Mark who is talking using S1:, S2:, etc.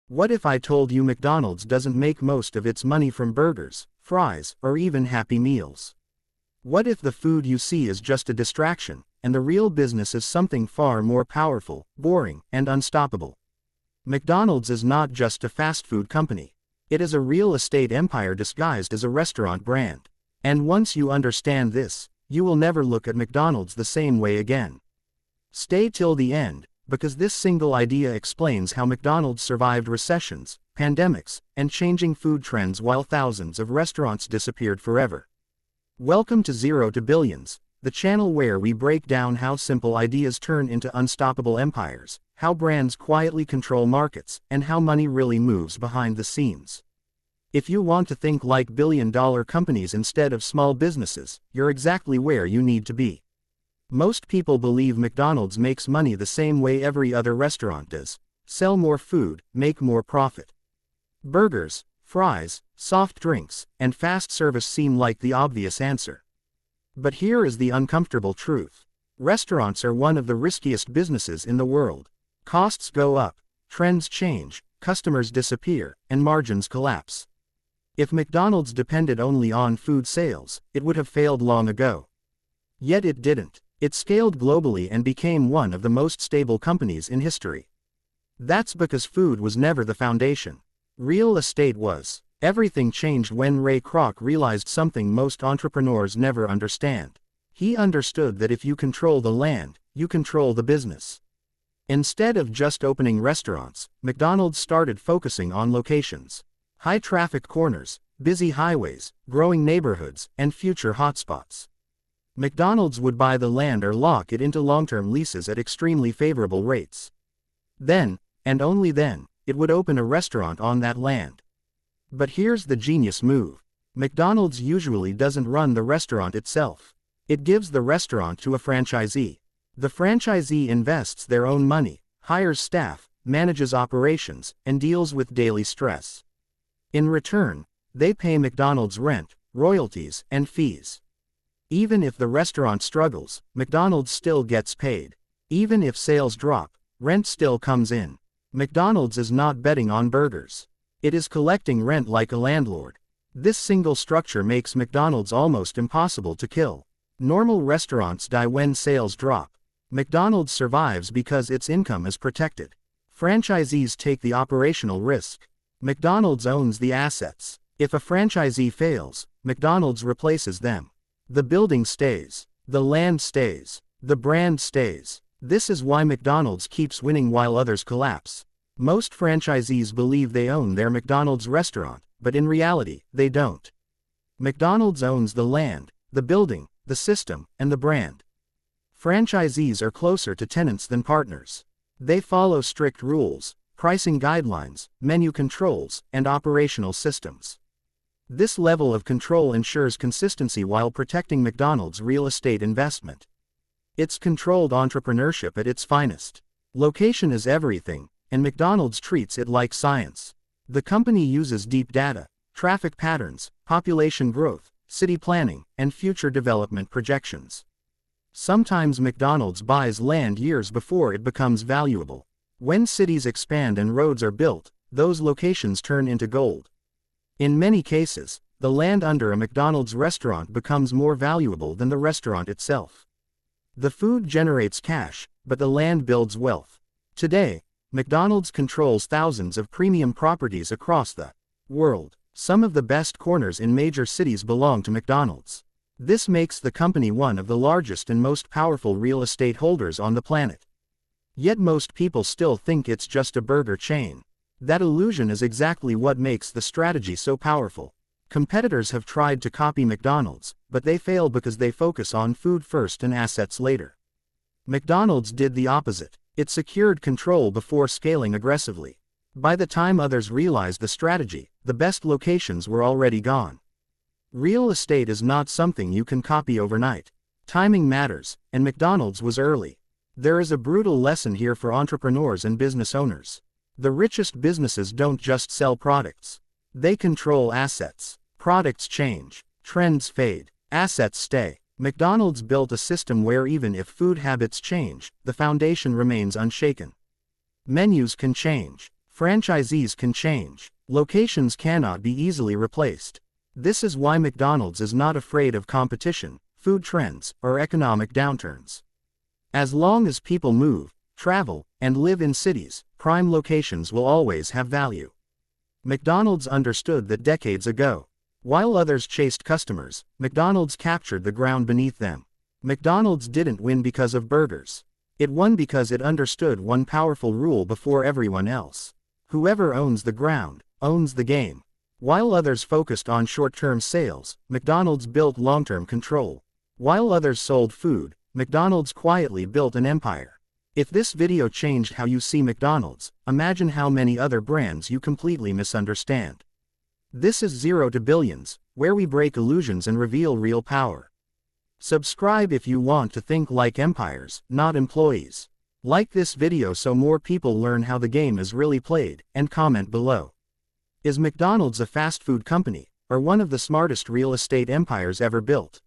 S1: What if I told you McDonald's doesn't make most of its money from burgers, fries, or even Happy Meals? What if the food you see is just a distraction, and the real business is something far more powerful, boring, and unstoppable? McDonald's is not just a fast food company. It is a real estate empire disguised as a restaurant brand. And once you understand this, you will never look at McDonald's the same way again. Stay till the end, because this single idea explains how McDonald's survived recessions, pandemics, and changing food trends while thousands of restaurants disappeared forever. Welcome to Zero to Billions, the channel where we break down how simple ideas turn into unstoppable empires, how brands quietly control markets, and how money really moves behind the scenes. If you want to think like billion-dollar companies instead of small businesses, you're exactly where you need to be. Most people believe McDonald's makes money the same way every other restaurant does: sell more food, make more profit. Burgers, fries, soft drinks, and fast service seem like the obvious answer. But here is the uncomfortable truth. Restaurants are one of the riskiest businesses in the world. Costs go up, trends change, customers disappear, and margins collapse. If McDonald's depended only on food sales, it would have failed long ago. Yet it didn't. It scaled globally and became one of the most stable companies in history. That's because food was never the foundation. Real estate was. Everything changed when Ray Kroc realized something most entrepreneurs never understand. He understood that if you control the land, you control the business. Instead of just opening restaurants, McDonald's started focusing on locations. High-traffic corners, busy highways, growing neighborhoods, and future hotspots. McDonald's would buy the land or lock it into long-term leases at extremely favorable rates. Then, and only then, it would open a restaurant on that land. But here's the genius move. McDonald's usually doesn't run the restaurant itself. It gives the restaurant to a franchisee. The franchisee invests their own money, hires staff, manages operations, and deals with daily stress. In return, they pay McDonald's rent, royalties, and fees. Even if the restaurant struggles, McDonald's still gets paid. Even if sales drop, rent still comes in. McDonald's is not betting on burgers. It is collecting rent like a landlord. This single structure makes McDonald's almost impossible to kill. Normal restaurants die when sales drop. McDonald's survives because its income is protected. Franchisees take the operational risk. McDonald's owns the assets. If a franchisee fails, McDonald's replaces them. The building stays. The land stays. The brand stays. This is why McDonald's keeps winning while others collapse. Most franchisees believe they own their McDonald's restaurant, but in reality, they don't. McDonald's owns the land, the building, the system, and the brand. Franchisees are closer to tenants than partners. They follow strict rules, pricing guidelines, menu controls, and operational systems. This level of control ensures consistency while protecting McDonald's real estate investment. It's controlled entrepreneurship at its finest. Location is everything, and McDonald's treats it like science. The company uses deep data, traffic patterns, population growth, city planning, and future development projections. Sometimes McDonald's buys land years before it becomes valuable. When cities expand and roads are built, those locations turn into gold. In many cases, the land under a McDonald's restaurant becomes more valuable than the restaurant itself. The food generates cash, but the land builds wealth. Today, McDonald's controls thousands of premium properties across the world. Some of the best corners in major cities belong to McDonald's. This makes the company one of the largest and most powerful real estate holders on the planet. Yet most people still think it's just a burger chain. That illusion is exactly what makes the strategy so powerful. Competitors have tried to copy McDonald's, but they fail because they focus on food first and assets later. McDonald's did the opposite. It secured control before scaling aggressively. By the time others realized the strategy, the best locations were already gone. Real estate is not something you can copy overnight. Timing matters, and McDonald's was early. There is a brutal lesson here for entrepreneurs and business owners. The richest businesses don't just sell products. They control assets. Products change. Trends fade. Assets stay. McDonald's built a system where even if food habits change, the foundation remains unshaken. Menus can change. Franchisees can change. Locations cannot be easily replaced. This is why McDonald's is not afraid of competition, food trends, or economic downturns. As long as people move, travel, and live in cities, prime locations will always have value. McDonald's understood that decades ago. While others chased customers, McDonald's captured the ground beneath them. McDonald's didn't win because of burgers. It won because it understood one powerful rule before everyone else. Whoever owns the ground, owns the game. While others focused on short-term sales, McDonald's built long-term control. While others sold food, McDonald's quietly built an empire. If this video changed how you see McDonald's, imagine how many other brands you completely misunderstand. This is Zero to Billions, where we break illusions and reveal real power. Subscribe if you want to think like empires, not employees. Like this video so more people learn how the game is really played, and comment below. Is McDonald's a fast food company, or one of the smartest real estate empires ever built?